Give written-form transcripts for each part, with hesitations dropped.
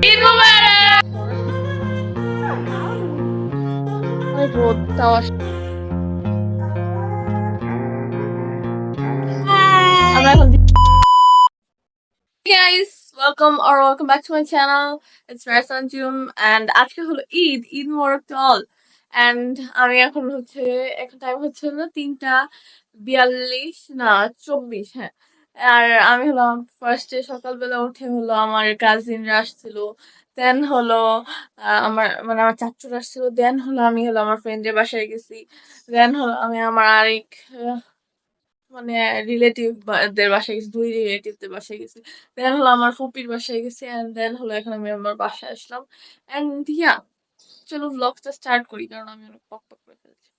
ঈদ মোবারক! অনেক রোদ তাও আমরা এখন guys, welcome back to my channel. It's Rasan Jum and আজকে হলো ঈদ মোবারক to all. And আমি এখন টাইম হচ্ছে হলো 3:42 না 24, হ্যাঁ। আর আমি হলাম ফার্স্টে সকালবেলা উঠে হলো আমার কাজিনরা আসছিল, দেন হলো আমার চাচুরা আসছিল, দেন হলো আমি হলো আমার ফ্রেন্ডের বাসায় গেছি, দেন হলো আমি আমার আরেক মানে রিলেটিভ দের বাসায় গেছি, 2 রিলেটিভদের বাসায় গেছি, দেন হলো আমার ফুপির বাসায় গেছি, এন্ড দেন হলো এখন আমি আমার বাসায় আসলাম। এন্ড চলো ব্লগটা স্টার্ট করি কারণ আমি অনেক পক পক করে ফেলছি।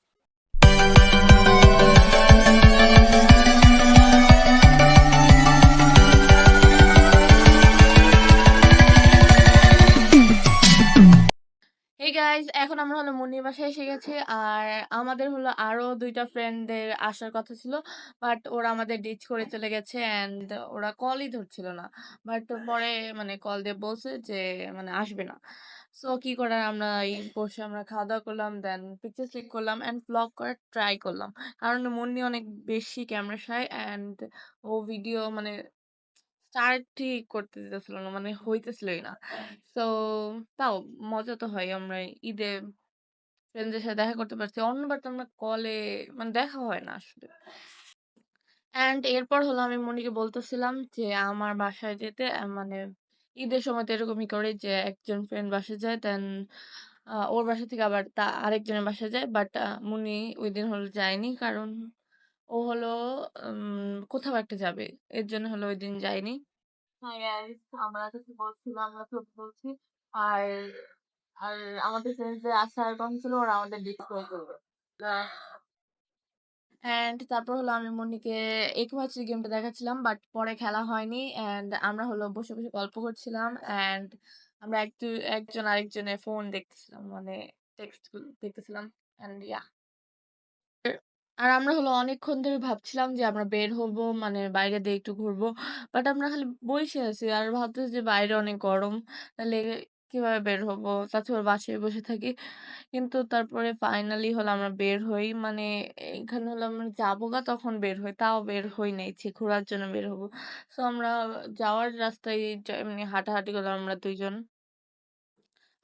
হে গাইজ, এখন আমরা হলো মুন্নির বাসায় এসে গেছি। আর আমাদের হলো আরো 2টা ফ্রেন্ডদের আসার কথা ছিল, বাট ওরা আমাদের ডিচ করে চলে গেছে এন্ড ওরা কলই ধরছিল না। বাট পরে কল দিয়ে বলছে যে আসবে না। সো কি করার, আমরা এই বসে আমরা খাওয়া দাওয়া করলাম, দেন পিকচার ক্লিক করলাম এন্ড ব্লগ করার ট্রাই করলাম। কারণ মুন্নি অনেক বেশি ক্যামেরা শাই এন্ড ও ভিডিও স্টার্টই করতে দিতেছিল না, হইতেছিলই না। তো তাও মজা তো হয়, আমরা ঈদে ফ্রেন্ডদের সাথে দেখা করতে পারছি। অন্যবার তো আমরা কলে দেখা হয় না আসলে। এন্ড এরপর হলো আমি মনিকে বলতেছিলাম যে আমার বাসায় যেতে, ঈদের সময় তো এরকমই করে যে একজন ফ্রেন্ড বাসায় যায়, দেন ওর বাসা থেকে আবার আরেকজনের বাসায় যায়। বাট মুনি ওই দিন হলো যায়নি, কারণ ও হলো কোথাও একটা যাবে, এর জন্য হলো ওই দিন যায়নি। হ্যাঁ গাইস, আমরা কিছু বলছিলাম, আমরা সব বলছি। আর আর আমাদের ফ্রেন্ডসদের আসার কথা ছিল, ওরা আমাদের ডিস্ট্রয় করবে। অ্যান্ড তারপর হলো আমি মনিকে একমাত্র গেমটা দেখাচ্ছিলাম, বাট পরে খেলা হয়নি। অ্যান্ড আমরা হলো বসে বসে গল্প করছিলাম অ্যান্ড আমরা একজন আরেকজনের ফোন দেখতেছিলাম, টেক্সট দেখতেছিলাম। অ্যান্ড আর আমরা হলো অনেকক্ষণ ধরে ভাবছিলাম যে আমরা বের হবো, বাইরে দিয়ে একটু ঘুরবো, বাট আমরা খালি বসে আছি আর ভাবতেছি যে বাইরে অনেক গরম, তাহলে কিভাবে বের হবো, তাছাড়া বাসায় বসে থাকি। কিন্তু তারপরে ফাইনালি হলো আমরা বের হই, এখানে হলো আমরা যাবো গা তখন বের হই, তাও বের হই নাই, ঘোরার জন্য বের হবো। তো আমরা যাওয়ার রাস্তায় হাঁটাহাঁটি করলাম আমরা 2জন।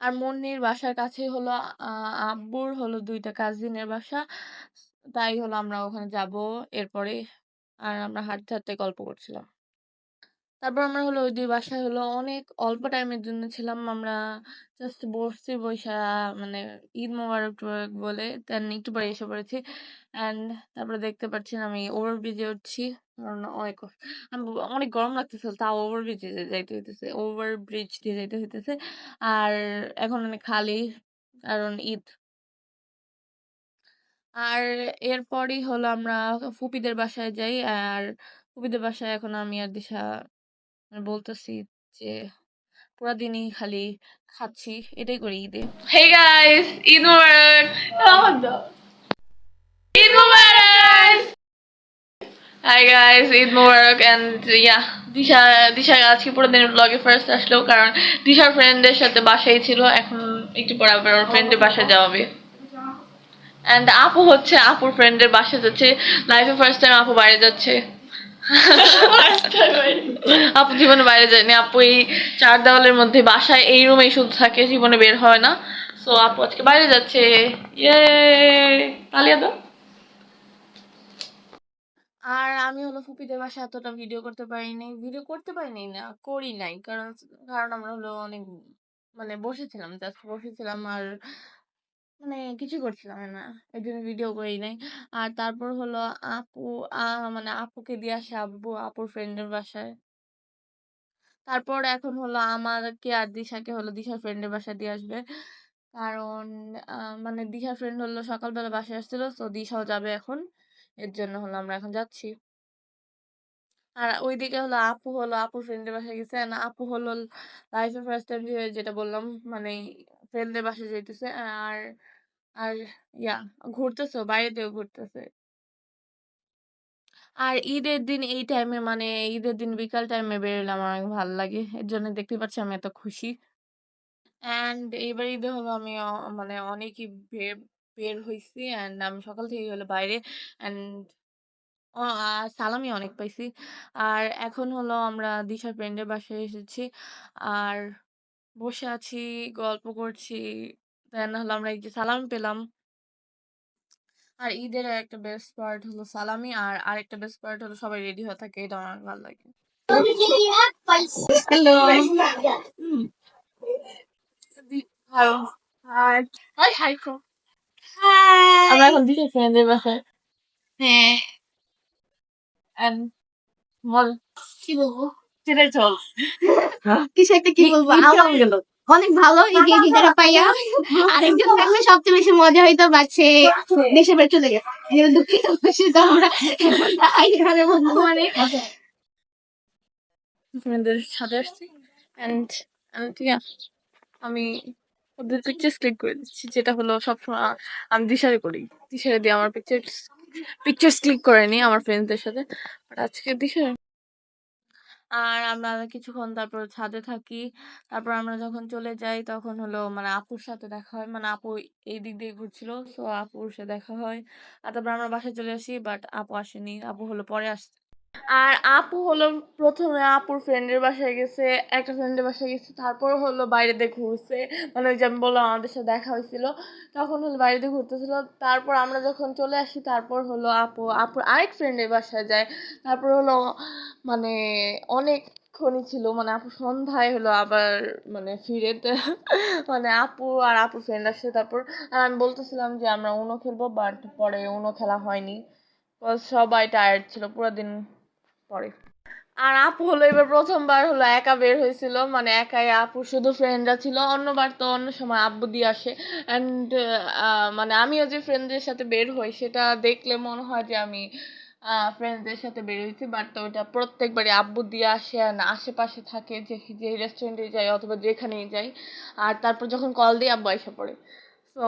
আর মুন্নির বাসার কাছেই হলো আব্বুর হলো 2টা কাজিনের বাসা, তাই হলো আমরা ওখানে যাব এরপরে। আর আমরা হাঁটতে হাঁটতে গল্প করছিলাম। তারপর আমরা হলো ওই 2 বাসায় হলো অনেক অল্প টাইমের জন্য ছিলাম। আমরা জাস্ট বসছি, বইসা মানে ঈদ মোবারক টোবারক বলে দেন একটু পরে এসে পড়েছি। অ্যান্ড তারপরে দেখতে পাচ্ছেন আমি ওভারব্রিজে উঠছি, কারণ অনেক গরম লাগতেছিল, তাও ওভারব্রিজে যাইতে হইতেছে, ওভারব্রিজ দিয়ে যাইতে হইতেছে। আর এখন অনেক খালি, কারণ ঈদ। আর এরপরই হলো আমরা ফুপিদের বাসায় যাই। আর ফুপিদের বাসায় এখন আমি আর দিশা বলতেছি যে পুরা দিনই খালি খাচ্ছি, এটাই করি ঈদে। হে গাইস, ঈদ মোবারক! দাওয়াত দাও। ঈদ মোবারক! হাই গাইস, ঈদ মোবারক। এন্ড দিশা দিশা আজকে পুরো দিন ব্লগে ফার্স্ট আসলো, কারণ দিশার ফ্রেন্ডদের সাথে বাসায় ছিল, এখন একটু পরে আবার ওর ফ্রেন্ডের বাসায় যাওয়াবে। এন্ড আপু হচ্ছে আপুর ফ্রেন্ডের বাসায় যাচ্ছে, লাইফে ফার্স্ট টাইম আপু বাইরে যাচ্ছে। আপু জীবনে বাইরে যায়নি, আপু এই 4 দেওয়ালের মধ্যে বাসায় এই রুমেই শুধু থাকে, জীবনে বের হয় না। সো আপু আজকে বাইরে যাচ্ছে, ইয়ে তালিয়া দাও। আর আমি হলো ফুপিদের বাসায় এতটা ভিডিও করতে পারিনি না, করি নাই, কারণ কারণ আমরা হলো অনেক বসেছিলাম, জাস্ট বসেছিলাম আর কিছু করছিলাম না, এই জন্য ভিডিও করি নাই। আর তারপর হলো আপু আপুকে দিয়ে আসে আব্বু আপুর ফ্রেন্ডের বাসায়। তারপর এখন হলো আমাকে আর দিশাকে হলো দিশার ফ্রেন্ডের বাসায় দিয়ে আসবে, কারণ দিশার ফ্রেন্ড হলো সকালবেলা বাসায় আসছিল, তো দিশাও যাবে এখন, এর জন্য হলো আমরা এখন যাচ্ছি। আর ওইদিকে হলো আপু হলো আপুর ফ্রেন্ডের বাসায় গেছে, না আপু হলো লাইফে ফার্স্ট টাইম যেটা বললাম, ফ্রেন্ডের বাসায় যাইতেছে। আর আর ঘুরতেছে, বাইরে দিয়েও ঘুরতেছে। আর ঈদের দিন এই টাইমে ঈদের দিন বিকাল টাইমে বেরোলে আমার অনেক ভালো লাগে, এর জন্য দেখতে পাচ্ছি আমি এত খুশি। অ্যান্ড এইবার ঈদে হলো আমি মানে অনেকই বের বের হইছি অ্যান্ড আমি সকাল থেকে হলো বাইরে অ্যান্ড সালামি অনেক পাইছি। আর এখন হলো আমরা দিশার ফ্রেন্ডের বাসায় এসেছি। আর বসে আছি, গল্প করছি। দেন হলো আমরা এই যে সালামি পেলাম। আর ঈদের একটা বেস্ট পার্ট হলো সালামি আর আরেকটা বেস্ট পার্ট হলো সবাই রেডি হয়ে থাকে। এটা আমার অনেক ভালো লাগে। Hello. Hello. Hi. Hi hi আমরা এখন দিশার ফ্রেন্ডের বাসায়। হ্যাঁ। অ্যান্ড বল কি বলবো? সেটাই চল। কিছু একটা কি বলবো কেমন গেল? অনেক ভালো এই যে দিদারা পাইয়া আরেকজন থাকলে সবচেয়ে বেশি মজা হইতো বাচ্চে দেশে বের চলে গেছে দুঃখিত খুশি তো আমরা এখানে বর্তমানে ফ্রেন্ডদের সাথে আসছি অ্যান্ড ইয়া আমি ওদের পিকচার্স ক্লিক করে দিচ্ছি যেটা হলো সবসময় আমি দিশারে করি। দিশারে দিয়ে আমার পিকচার্স ক্লিক করে নি আমার ফ্রেন্ডসদের সাথে, বাট আজকে দিশারে। আর আমরা কিছুক্ষণ তারপর ছাদে থাকি। তারপর আমরা যখন চলে যাই তখন হলো মানে আপুর সাথে দেখা হয়, মানে আপু এই দিক দিয়ে ঘুরছিল, সো আপুর সাথে দেখা হয়। আর তারপর আমরা বাসায় চলে আসি, বাট আপু আসেনি, আপু হলো পরে আসছে। আর আপু হলো প্রথমে আপুর ফ্রেন্ডের বাসায় গেছে, একটা ফ্রেন্ডের বাসায় গেছে, তারপর হলো বাইরে দিয়ে ঘুরছে। মানে ওই যে আমি বললাম আমাদের সাথে দেখা হয়েছিল, তখন হলো বাইরে দিয়ে ঘুরতেছিল। তারপর আমরা যখন চলে আসি তারপর হলো আপুর আরেক ফ্রেন্ডের বাসায় যায়। তারপর হলো মানে অনেকক্ষণই ছিল, মানে আপু সন্ধ্যায় হলো আবার মানে ফিরে মানে আপু আর আপুর ফ্রেন্ড আসছে। তারপর আর আমি বলতেছিলাম যে আমরা উনো খেলবো, বাট পরে উনো খেলা হয়নি, সবাই টায়ার্ড ছিল পুরো দিন পরে। আর আপু হলো এবার প্রথমবার হলো একা বের হয়েছিল, মানে একাই, আপু শুধু ফ্রেন্ডরা ছিল। অন্যবার তো অন্য সময় আব্বু দিয়ে আসে অ্যান্ড মানে আমিও যে ফ্রেন্ডদের সাথে বের হই সেটা দেখলে মনে হয় যে আমি ফ্রেন্ডসদের সাথে বের হয়েছি, বাট ওটা প্রত্যেকবারই আব্বু দিয়ে আসে আর আশেপাশে থাকে, যে যে রেস্টুরেন্টে যাই অথবা যেখানেই যাই। আর তারপর যখন কল দিই আব্বু এসে পড়ে। তো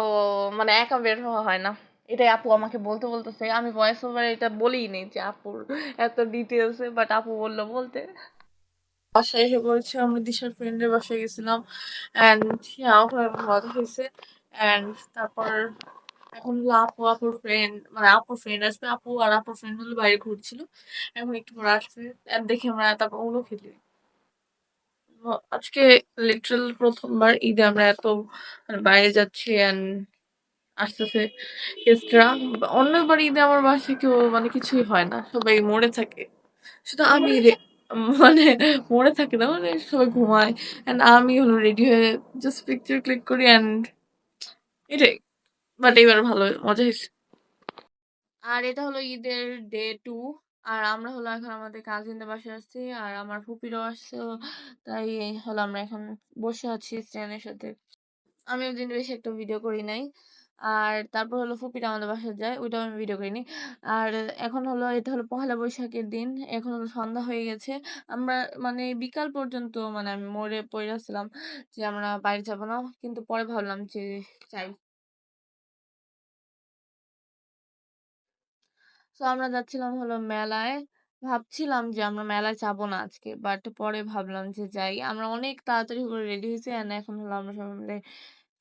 মানে একা বের হওয়া হয় না। এটাই আপু আমাকে বলতেছে, আমি ভয়েস ওভার এটা বলিই নি যে আপুর এত ডিটেলসে, বাট আপু বললো বলতে। বাসায় এসে পড়েছি, আমরা দিশার ফ্রেন্ডের বাসায় গেছিলাম অ্যান্ড ওখানে মজা হয়েছে। অ্যান্ড তারপর এখন হলো আপুর ফ্রেন্ড, মানে আপুর ফ্রেন্ড আসবে, আপু আর আপুর ফ্রেন্ড হলো বাইরে ঘুরছিল, এখন একটু পরে আসবে। and দেখি আমরা তারপর উনো খেলি। আজকে লিটারাল প্রথমবার ঈদে আমরা এত মানে বাইরে যাচ্ছি অ্যান্ড আসতেছে গেস্টরা। অন্যবার ঈদে আমার বাসায় কেউ মানে কিছুই হয় না, সবাই মরে থাকে, শুধু আমি মানে মরে থাকি না, মানে সবাই ঘুমায় অ্যান্ড আমি হলো রেডি হয়ে জাস্ট পিকচার ক্লিক করি অ্যান্ড এটাই। বাট এবার ভালো মজা হয়েছে। আর এটা হলো ঈদের ডে 2। আর আমরা হলো এখন আমাদের কাজিনদের বাসায় আসছি আর আমার ফুপিরও আসছে, তাই হলো আমরা এখন বসে আছি স্ট্যান্ডের সাথে। আমি ওই দিন বেশি একটা ভিডিও করি নাই। আর তারপর হলো ফুপিটা আমাদের বাসায় যায়, ওইটাও আমি ভিডিও করিনি। আর এখন হলো এটা হলো পহেলা বৈশাখের দিন, এখন হলো সন্ধ্যা হয়ে গেছে। আমরা মানে বিকাল পর্যন্ত মানে আমি মরে পড়েছিলাম যে আমরা বাইরে যাব না, কিন্তু পরে ভাবলাম যে যাই। তো আমরা যাচ্ছিলাম হলো মেলায়, ভাবছিলাম যে আমরা মেলায় যাবো না আজকে, বাট পরে ভাবলাম যে যাই। আমরা অনেক তাড়াতাড়ি করে রেডি হয়েছি and এখন হলো আমরা সবাই মিলে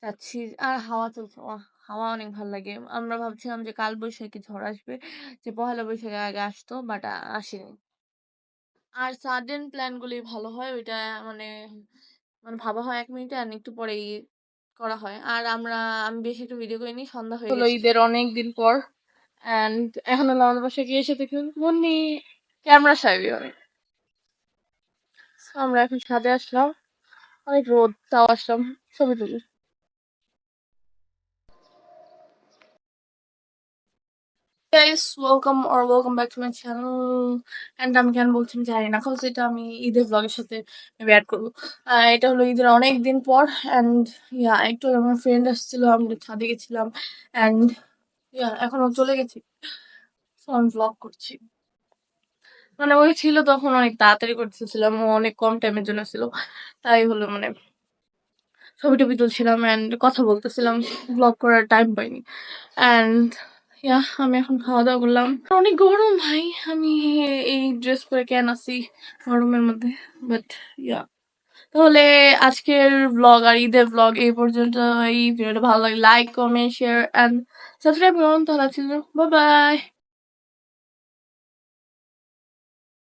যাচ্ছি। আর হাওয়া চলছে, হাওয়া অনেক ভালো লাগে। আমরা ভাবছিলাম যে কাল বৈশাখী ঝড় আসবে, যে পহেলা বৈশাখে আগে আসতো, বাট আসেনি। আর সাডেন প্ল্যান গুলি ভালো হয়, ওইটা মানে মানে ভাবা হয় 1 মিনিটে আর একটু পরেই করা হয়। আর আমি বেশি একটু ভিডিও করিনি, সন্ধ্যা হয়ে হলো গেছে ঈদের অনেক দিন পর। অ্যান্ড এখন হলো আমাদের বাসায় গিয়ে এসে দেখুন মন্নি ক্যামেরা সাহেবই অনেক। আমরা এখন ছাদে আসলাম, অনেক রোদ, তাও আসলাম ছবি তুলি। Guys welcome back to my channel. And আমি কেন বলছি আমি জানি না, কারণ এটা আমি ঈদের ব্লগের সাথে অ্যাড করবো। এটা হলো ঈদের অনেক দিন পর অ্যান্ড ইয়া একটু আমার ফ্রেন্ড আসছিল, আমরা ছাদে গেছিলাম অ্যান্ড ইয়া এখনো চলে গেছি, so আমি ব্লগ করছি। মানে ওই ছিল তখন অনেক তাড়াতাড়ি করতেছিলাম, ও অনেক কম টাইমের জন্য ছিল, তাই হলো মানে ছবি টবি তুলছিলাম অ্যান্ড কথা বলতেছিলাম, ব্লগ করার টাইম পাইনি। অ্যান্ড ইয়া আমি এখন খাওয়া দাওয়া করলাম। অনেক গরম ভাই, আমি এই ড্রেস পরে কেন আছি গরমের মধ্যে, বাট ইয়া তাহলে আজকের ব্লগ আর ঈদের ব্লগ এই পর্যন্ত। এই ভিডিওটা ভালো লাগলে like, comment, share and subscribe করুন। তাহলে বাই বাই।